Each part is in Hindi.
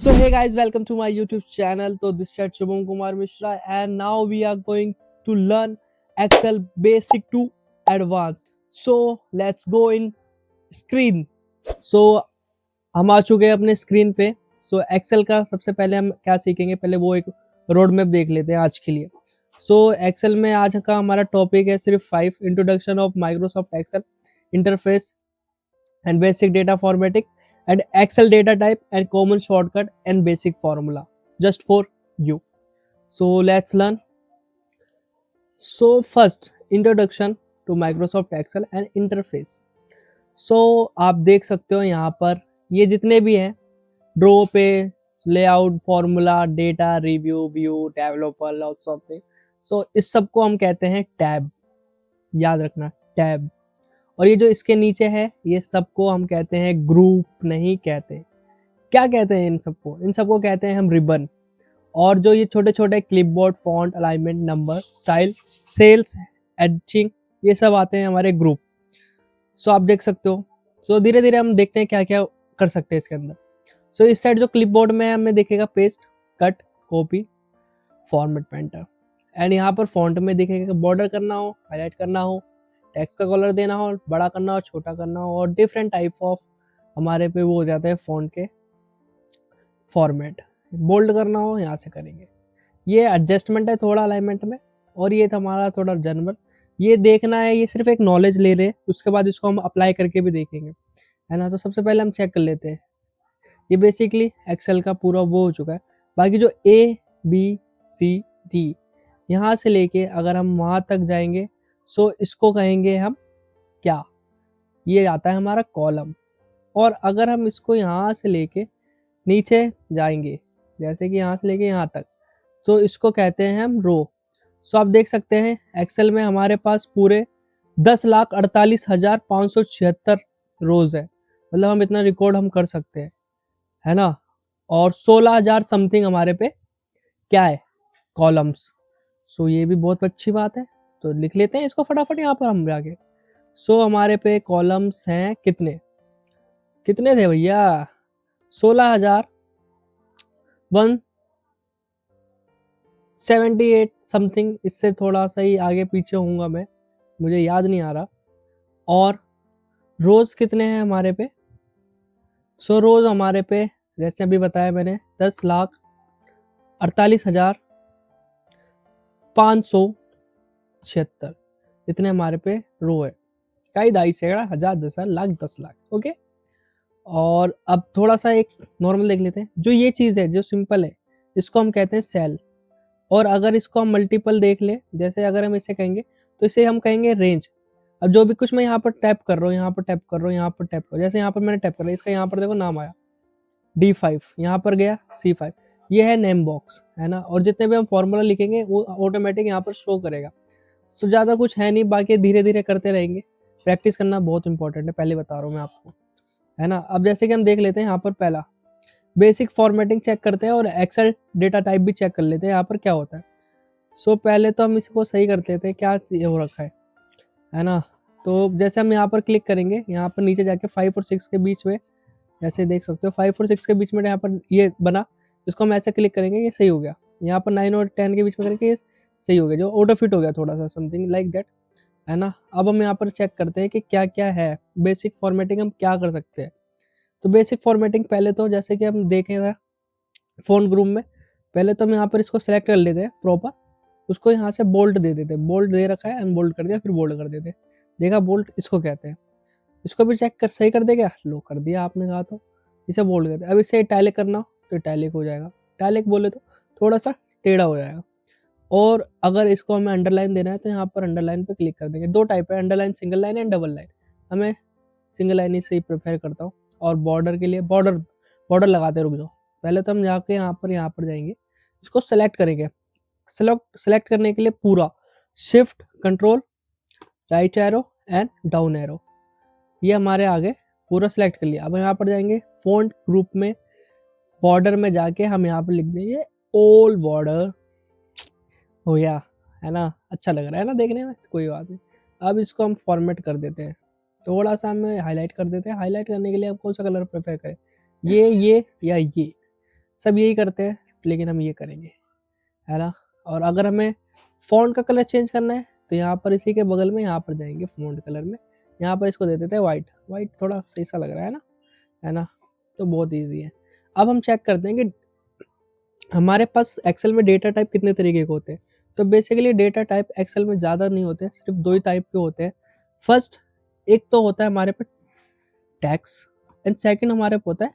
So hey guys, welcome to my YouTube channel. So this is Shubham Kumar Mishra and now we are going to learn Excel basic to advanced. So let's go in screen. So हम आ चुके हैं अपने स्क्रीन पे. So Excel का सबसे पहले हम क्या सीखेंगे, पहले वो एक रोड मैप देख लेते हैं आज के लिए. So Excel में आज का हमारा टॉपिक है सिर्फ 5 introduction of Microsoft Excel interface and basic data formatting and Excel data type and common shortcut and basic formula just for you. So let's learn. So first introduction to Microsoft Excel and interface. So आप देख सकते हो यहाँ पर ये जितने भी हैं ड्रो पे layout formula data review view developer lots of thing. So इस सब को हम कहते हैं टैब. याद रखना टैब. और ये जो इसके नीचे है ये सबको हम कहते हैं ग्रुप. नहीं कहते, क्या कहते हैं इन सबको? इन सबको कहते हैं हम रिबन. और जो ये छोटे छोटे clipboard font alignment number style cells editing ये सब आते हैं हमारे ग्रुप. सो आप देख सकते हो. सो धीरे धीरे हम देखते हैं क्या क्या कर सकते हैं इसके अंदर. सो इस साइड जो क्लिपबोर्ड में है हमें दिखेगा paste cut copy format painter. And यहाँ पर फॉन्ट में दिखेगा बॉर्डर करना हो, हाईलाइट करना हो, टेक्स्ट का कलर देना हो, बड़ा करना हो, छोटा करना हो, और डिफरेंट टाइप ऑफ हमारे पे वो हो जाता है फॉन्ट के फॉर्मेट. बोल्ड करना हो यहाँ से करेंगे. ये एडजस्टमेंट है थोड़ा अलाइनमेंट में. और ये हमारा थोड़ा जनरल ये देखना है, ये सिर्फ एक नॉलेज ले रहे हैं. उसके बाद इसको हम अप्लाई करके भी देखेंगे, है ना. तो सबसे पहले हम चेक कर लेते हैं. ये बेसिकली एक्सेल का पूरा वो हो चुका है. बाकी जो ए बी सी डी यहाँ से लेके अगर हम वहाँ तक जाएंगे सो इसको कहेंगे हम क्या, ये आता है हमारा कॉलम. और अगर हम इसको यहाँ से लेके नीचे जाएंगे जैसे कि यहाँ से लेके यहाँ तक तो इसको कहते हैं हम रो. सो आप देख सकते हैं एक्सेल में हमारे पास पूरे 10,48,576 रोज है. मतलब हम इतना रिकॉर्ड हम कर सकते हैं, है ना. और 16,000 समथिंग हमारे पे क्या है कॉलम्स. सो ये भी बहुत अच्छी बात है. तो लिख लेते हैं इसको फटाफट यहाँ पर हम जाके. सो हमारे पे कॉलम्स हैं कितने कितने थे भैया? 16,178 समथिंग. इससे थोड़ा सा ही आगे पीछे होऊंगा मैं, मुझे याद नहीं आ रहा. और रोज कितने हैं हमारे पे? सो रोज हमारे पे जैसे अभी बताया मैंने 10,48,576 इतने हमारे पे रो है. कई दाई सैकड़ा हजार 10,000 लाख 10 लाख. ओके. और अब थोड़ा सा एक नॉर्मल देख लेते हैं. जो ये चीज़ है जो सिंपल है इसको हम कहते हैं सेल. और अगर इसको हम मल्टीपल देख लें जैसे अगर हम इसे कहेंगे तो इसे हम कहेंगे रेंज. अब जो भी कुछ मैं यहाँ पर टैप कर रहा हूँ, यहाँ पर टैप कर रहा हूँ, यहाँ पर टैप कर रहा हूँ, जैसे यहाँ पर मैंने टैप कर रहा है इसका यहाँ पर देखो नाम आया D5, यहाँ पर गया C5. ये है नेम बॉक्स, है ना. और जितने भी हम फॉर्मूला लिखेंगे वो ऑटोमेटिक यहाँ पर शो करेगा. सो ज़्यादा कुछ है नहीं, बाकी धीरे धीरे करते रहेंगे. प्रैक्टिस करना बहुत इंपॉर्टेंट है, पहले बता रहा हूँ मैं आपको, है ना. अब जैसे कि हम देख लेते हैं यहाँ पर पहला बेसिक फॉर्मेटिंग चेक करते हैं और एक्सेल डेटा टाइप भी चेक कर लेते हैं यहाँ पर क्या होता है. सो पहले तो हम इसको सही कर लेते हैं क्या हो रखा है ना. तो जैसे हम यहाँ पर क्लिक करेंगे यहाँ पर नीचे जाके 5 और 6 के बीच में जैसे देख सकते हो 5 और 6 के बीच में यहाँ पर ये बना. इसको हम ऐसे क्लिक करेंगे ये सही हो गया. यहाँ पर 9 और 10 के बीच में करेंगे ये सही हो गया, जो ऑटो फिट हो गया थोड़ा सा समथिंग लाइक दैट, है ना. अब हम यहाँ पर चेक करते हैं कि क्या क्या है बेसिक फॉर्मेटिंग हम क्या कर सकते हैं. तो बेसिक फॉर्मेटिंग पहले तो जैसे कि हम देखें था फ़ॉन्ट ग्रुप में, पहले तो हम यहाँ पर इसको सेलेक्ट कर लेते हैं प्रॉपर. उसको यहाँ से बोल्ड दे देते हैं. बोल्ड दे रखा है अनबोल्ड कर दिया फिर बोल्ड कर देते हैं. देखा बोल्ड इसको कहते हैं. इसको भी चेक कर सही कर देगा. लो कर दिया आपने कहा तो इसे बोल्ड करते हैं. अब इसे इटैलिक करना हो तो इटैलिक हो जाएगा. इटैलिक बोले तो थोड़ा सा टेढ़ा हो जाएगा. और अगर इसको हमें अंडरलाइन देना है तो यहाँ पर अंडरलाइन पे क्लिक कर देंगे. दो टाइप है underline, single line and double line. हमें सिंगल लाइन ही से प्रेफर करता हूँ. और बॉर्डर के लिए बॉर्डर लगाते रुक जाओ. पहले तो हम जाके यहाँ पर जाएंगे, इसको सेलेक्ट करेंगे. सेलेक्ट करने के लिए पूरा shift control right arrow and down arrow, ये हमारे आगे पूरा सेलेक्ट कर लिया. अब यहाँ पर जाएंगे फॉन्ट ग्रुप में बॉर्डर में जाके हम यहाँ पर लिख देंगे ऑल बॉर्डर. हो गया, है ना. अच्छा लग रहा है ना देखने में, कोई बात नहीं. अब इसको हम फॉर्मेट कर देते हैं. थोड़ा सा हमें हाईलाइट कर देते हैं. हाईलाइट करने के लिए हम कौन सा कलर प्रेफर करें, ये या ये. सब यही करते हैं, लेकिन हम ये करेंगे, है ना। और अगर हमें फ़ॉन्ट का कलर चेंज करना है तो यहाँ पर इसी के बगल में यहाँ पर जाएंगे फ़ॉन्ट कलर में, यहाँ पर इसको दे देते हैं वाइट। वाइट थोड़ा सही सा लग रहा है ना, है ना। तो बहुत ईजी है। अब हम चेक करते हैं कि हमारे पास एक्सेल में डेटा टाइप कितने तरीके के होते हैं। तो बेसिकली डेटा टाइप एक्सेल में ज़्यादा नहीं होते, सिर्फ 2 ही टाइप के होते हैं। फर्स्ट एक तो होता है हमारे पे टेक्स्ट एंड सेकंड हमारे पे होता है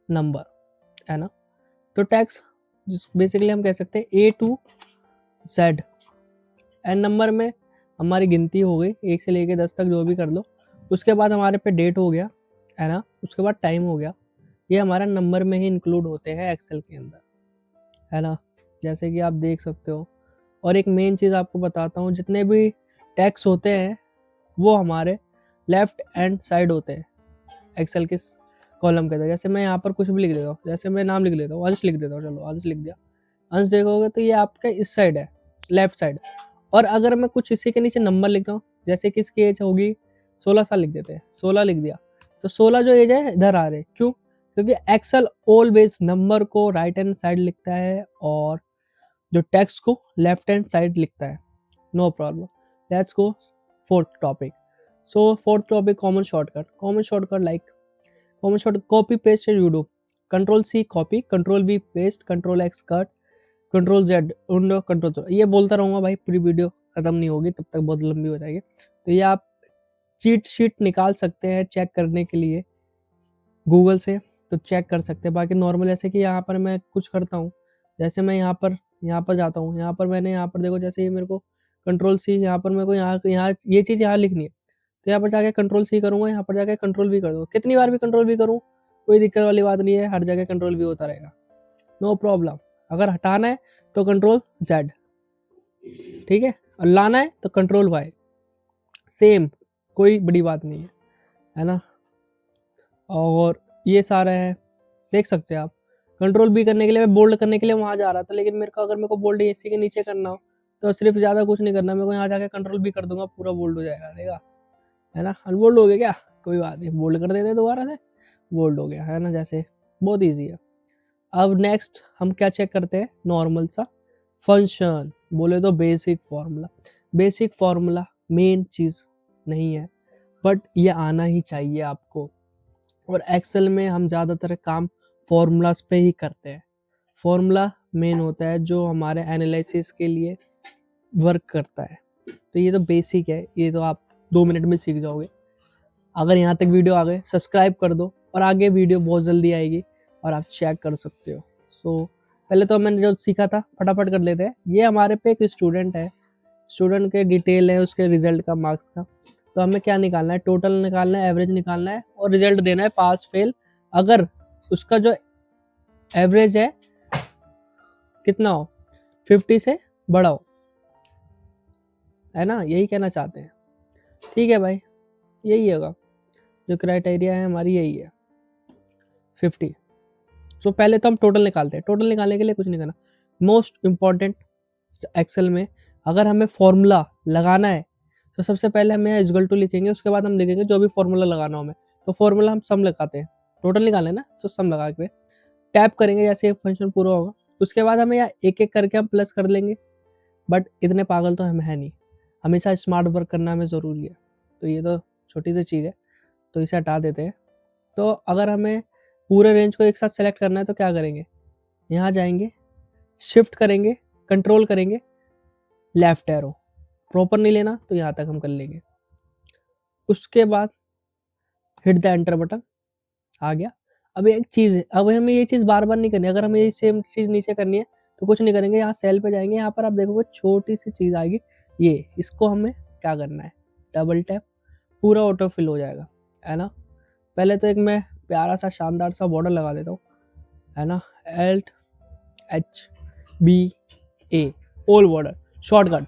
नंबर, है ना। तो टेक्स्ट बेसिकली हम कह सकते हैं A to Z and number में हमारी गिनती हो गई 1 से लेके 10 तक, जो भी कर लो। उसके बाद हमारे पे डेट हो गया, है ना। उसके बाद टाइम हो गया। ये हमारा नंबर में ही इंक्लूड होते हैं एक्सेल के अंदर, है ना, जैसे कि आप देख सकते हो। और एक मेन चीज़ आपको बताता हूँ, जितने भी टैक्स होते हैं वो हमारे लेफ्ट हैंड साइड होते हैं एक्सेल के कॉलम के अंदर। जैसे मैं यहाँ पर कुछ भी लिख देता हूँ, जैसे मैं नाम लिख देता हूँ, अंश लिख देता हूँ, चलो अंश लिख दिया। अंश देखोगे तो ये आपका इस साइड है, लेफ्ट साइड। और अगर मैं कुछ इसी के नीचे नंबर लिखता हूँ, जैसे कि इसकी एज होगी 16 साल, लिख देते हैं 16 लिख दिया, तो 16 जो एज है इधर आ रहे। क्यों? क्योंकि एक्सेल ऑलवेज नंबर को राइट हैंड साइड लिखता है और जो टेक्स्ट को लेफ्ट हैंड साइड लिखता है। No problem, let's go fourth topic. So fourth topic, common shortcut. Common shortcut like common shortcut copy paste you do, control C copy, control V paste, control X cut, control Z undo, control. ये बोलता रहूँगा भाई, पूरी वीडियो खत्म नहीं होगी तब तक, बहुत लंबी हो जाएगी। तो ये आप चीट शीट निकाल सकते हैं चेक करने के लिए गूगल से, तो चेक कर सकते हैं। बाकी नॉर्मल जैसे कि यहाँ पर मैं कुछ करता हूँ, जैसे मैं यहाँ पर जाता हूँ, यहाँ पर मैंने यहाँ पर देखो, जैसे ये मेरे को कंट्रोल सी, यहाँ पर मेरे को यहाँ ये चीज़ यहाँ लिखनी है, तो यहाँ पर जाके कंट्रोल सी करूँगा, यहाँ पर जाके कंट्रोल वी कर दूँगा। कितनी बार भी कंट्रोल वी करूँ कोई दिक्कत वाली बात नहीं है, हर जगह कंट्रोल वी होता रहेगा, नो प्रॉब्लम। अगर हटाना है तो कंट्रोल जेड, ठीक है, और लाना है तो कंट्रोल वाई, सेम, कोई बड़ी बात नहीं है ना। और ये सारा है, देख सकते हैं आप। कंट्रोल बी करने के लिए, मैं बोल्ड करने के लिए वहाँ जा रहा था, लेकिन मेरे को बोल्ड इसी के नीचे करना हो तो सिर्फ ज़्यादा कुछ नहीं करना, मेरे को यहाँ जाके कंट्रोल बी कर दूंगा, पूरा बोल्ड हो जाएगा, देखा, है ना। अनबोल्ड हो गया क्या, कोई बात नहीं, बोल्ड कर देते दोबारा से, बोल्ड हो गया, है ना। जैसे बहुत ईजी है। अब नेक्स्ट हम क्या चेक करते हैं, नॉर्मल सा फंक्शन, बोले तो basic formula. Basic formula main चीज़ नहीं है, बट ये आना ही चाहिए आपको। और एक्सेल में हम ज़्यादातर काम फॉर्मूलाज पे ही करते हैं। फॉर्मूला मेन होता है जो हमारे एनालिसिस के लिए वर्क करता है। तो ये तो बेसिक है, ये तो आप 2 मिनट में सीख जाओगे। अगर यहाँ तक वीडियो आ गए, सब्सक्राइब कर दो, और आगे वीडियो बहुत जल्दी आएगी और आप चेक कर सकते हो। सो पहले तो मैंने जो सीखा था फटाफट कर लेते हैं। ये हमारे पे एक स्टूडेंट है, स्टूडेंट के डिटेल है, उसके रिजल्ट का, मार्क्स का। तो हमें क्या निकालना है, टोटल निकालना है, एवरेज निकालना है और रिजल्ट देना है, पास फेल। अगर उसका जो एवरेज है कितना हो, 50 से बड़ा हो, है ना, यही कहना चाहते हैं। ठीक है भाई, यही होगा जो क्राइटेरिया है हमारी, यही है 50। तो पहले तो हम टोटल निकालते हैं। टोटल निकालने के लिए कुछ नहीं करना, मोस्ट इम्पॉर्टेंट एक्सेल में अगर हमें फॉर्मूला लगाना है तो सबसे पहले हम यहाँ इक्वल टू लिखेंगे, उसके बाद हम लिखेंगे जो भी फॉर्मूला लगाना हो हमें। तो फॉर्मूला हम सम लगाते हैं, टोटल निकालें ना, तो सम लगा के टैप करेंगे जैसे एक फंक्शन पूरा होगा। उसके बाद हमें यहाँ एक एक करके हम प्लस कर लेंगे, बट इतने पागल तो हम है नहीं, हमेशा स्मार्ट वर्क करना हमें ज़रूरी है। तो ये तो छोटी सी चीज़ है, तो इसे हटा देते हैं। तो अगर हमें पूरे रेंज को एक साथ सेलेक्ट करना है तो क्या करेंगे, यहाँ जाएंगे, शिफ्ट करेंगे, कंट्रोल करेंगे, लेफ्ट एरो, प्रॉपर नहीं लेना तो यहाँ तक हम कर लेंगे। उसके बाद हिट द एंटर बटन, आ गया। अब एक चीज़ है, अब हमें ये चीज़ बार बार नहीं करनी। अगर हमें ये सेम चीज़ नीचे करनी है तो कुछ नहीं करेंगे, यहाँ सेल पे जाएंगे, यहाँ पर आप देखोगे छोटी सी चीज़ आएगी, ये इसको हमें क्या करना है, डबल टैप, पूरा ऑटो फिल हो जाएगा, है ना। पहले तो एक मैं प्यारा सा शानदार सा बॉर्डर लगा देता हूँ, है ना, LHBA ऑल बॉर्डर शॉर्टकट।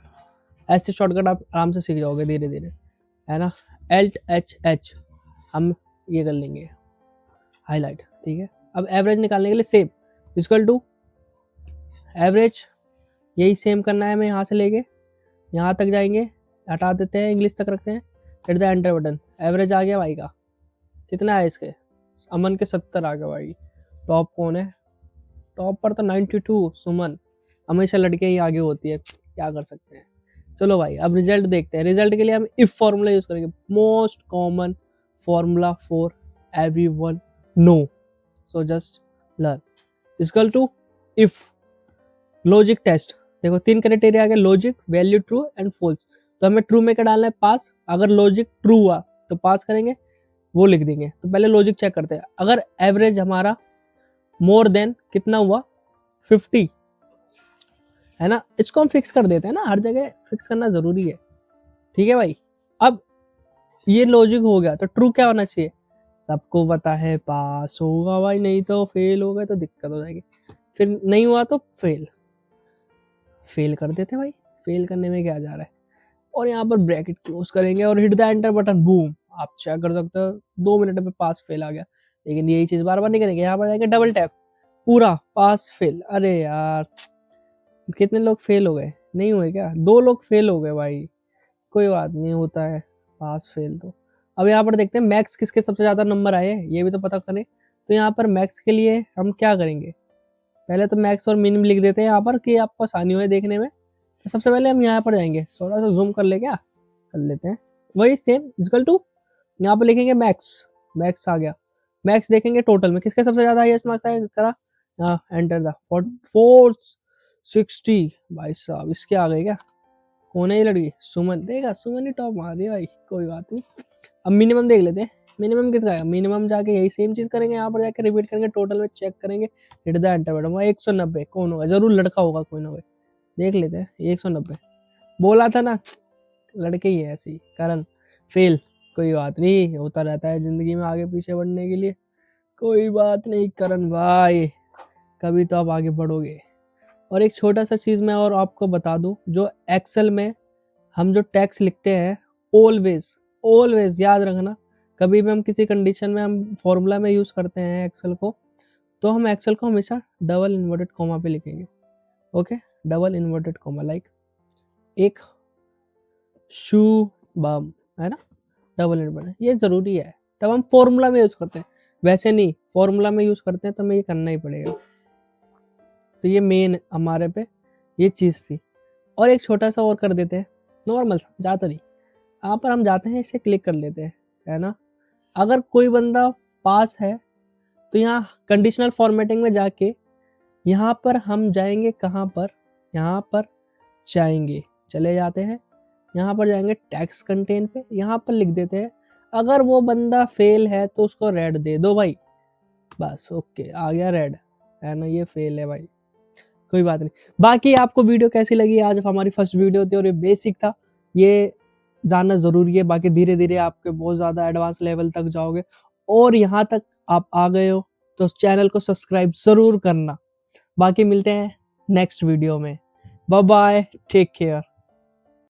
ऐसे शॉर्टकट आप आराम से सीख जाओगे धीरे धीरे, है ना। LHH हम ये कर लेंगे हाईलाइट, ठीक है। अब एवरेज निकालने के लिए सेम इक्वल टू एवरेज, यही सेम करना है हमें, यहाँ से लेके यहाँ तक जाएंगे, हटा देते हैं, इंग्लिश तक रखते हैं, hit the enter button. Average आ गया भाई का, कितना है इसके, अमन के 70 आ गया भाई, टॉप कौन है? टॉप पर तो 92 सुमन। हमेशा लड़कियां ही आगे होती है, क्या कर सकते हैं। चलो भाई अब रिजल्ट देखते हैं। रिजल्ट के लिए हम इफ फॉर्मूला यूज करेंगे, most common formula for everyone know, so just learn. Equal to if logic test. देखो 3 क्राइटेरिया आ गया, logic, value, true and false. तो हमें ट्रू में क्या डालना है? पास। अगर लॉजिक ट्रू हुआ तो पास करेंगे, वो लिख देंगे। तो पहले लॉजिक चेक करते हैं। अगर एवरेज हमारा मोर देन कितना हुआ? 50 है ना, इसको हम फिक्स कर देते हैं ना, हर जगह फिक्स करना जरूरी है। ठीक है भाई। अब ये लॉजिक हो गया तो ट्रू क्या होना चाहिए? सबको पता है पास होगा भाई, नहीं तो फेल हो गए तो दिक्कत हो जाएगी। फिर नहीं हुआ तो फेल, फेल कर देते भाई, फेल करने में क्या जा रहा है। और यहाँ पर ब्रैकेट क्लोज करेंगे और hit the enter button, boom. आप चेक कर सकते हो 2 मिनट में पास फेल आ गया। लेकिन यही चीज बार बार नहीं करेंगे, यहाँ पर जाएंगे डबल टैप, पूरा पास फेल। अरे यार कितने लोग फेल हो गए? नहीं हुए क्या? 2 लोग फेल हो गए भाई, कोई बात नहीं, होता है पास फेल तो। अब यहाँ पर देखते हैं मैक्स किसके सबसे ज्यादा नंबर आए, ये भी तो पता करें। तो यहाँ पर मैक्स के लिए हम क्या करेंगे? पहले तो मैक्स और मिनिमम लिख देते हैं यहाँ पर कि आपको आसानी हो देखने में। तो सबसे पहले हम यहाँ पर जाएंगे, थोड़ा सा जूम कर ले, क्या कर लेते हैं, वही सेम इक्वल टू, यहाँ पर लिखेंगे मैक्स। मैक्स आ गया। मैक्स देखेंगे टोटल में किसके सबसे ज्यादा हाईएस्ट मार्क्स करा। Enter the 460। भाई साहब इसके आ गए क्या? कौन है ये लड़की? सुमन। देखा, सुमन ही टॉप मार रही है भाई, कोई बात नहीं। अब मिनिमम देख लेते हैं, मिनिमम किसका है। मिनिमम जाके यही सेम चीज करेंगे, यहाँ पर जाके रिपीट करेंगे, टोटल में चेक करेंगे, हिट द एंटर बटन। 190 कौन होगा? जरूर लड़का होगा कोई ना कोई, देख लेते हैं। 190 बोला था ना, लड़के ही है ऐसे ही। करण फेल, कोई बात नहीं, होता रहता है जिंदगी में आगे पीछे बढ़ने के लिए, कोई बात नहीं करण भाई, कभी तो आप आगे बढ़ोगे। और एक छोटा सा चीज मैं और आपको बता दूं, जो एक्सेल में हम जो टैक्स लिखते हैं, ऑलवेज ऑलवेज याद रखना, कभी भी हम किसी कंडीशन में हम फॉर्मूला में यूज करते हैं एक्सेल को, तो हम एक्सेल को हमेशा डबल इन्वर्टेड कॉमा पे लिखेंगे। Okay, double inverted comma, like एक शुभम, है ना, डबल इन्वर्टेड, ये जरूरी है। तब हम फॉर्मूला में यूज करते हैं, वैसे नहीं, फॉर्मूला में यूज करते हैं तो हमें ये करना ही पड़ेगा। तो ये मेन हमारे पे ये चीज थी। और एक छोटा सा और कर देते हैं, नॉर्मल सा, ज़्यादा नहीं। यहाँ पर हम जाते हैं, इसे क्लिक कर लेते हैं, है ना। अगर कोई बंदा पास है तो यहाँ कंडीशनल फॉर्मेटिंग में जाके यहाँ पर हम जाएंगे, कहाँ पर, यहाँ पर जाएंगे, चले जाते हैं, यहाँ पर जाएंगे टैक्स कंटेन पे, यहाँ पर लिख देते हैं अगर वो बंदा फेल है तो उसको रेड दे दो भाई, बस। ओके, आ गया रेड, है ना, ये फेल है भाई, कोई बात नहीं। बाकी आपको वीडियो कैसी लगी? आज हमारी फर्स्ट वीडियो थी और ये बेसिक था, ये जानना जरूरी है। बाकी धीरे धीरे आपके बहुत ज्यादा एडवांस लेवल तक जाओगे। और यहाँ तक आप आ गए हो तो चैनल को सब्सक्राइब जरूर करना। बाकी मिलते हैं नेक्स्ट वीडियो में, बाय बाय, टेक केयर।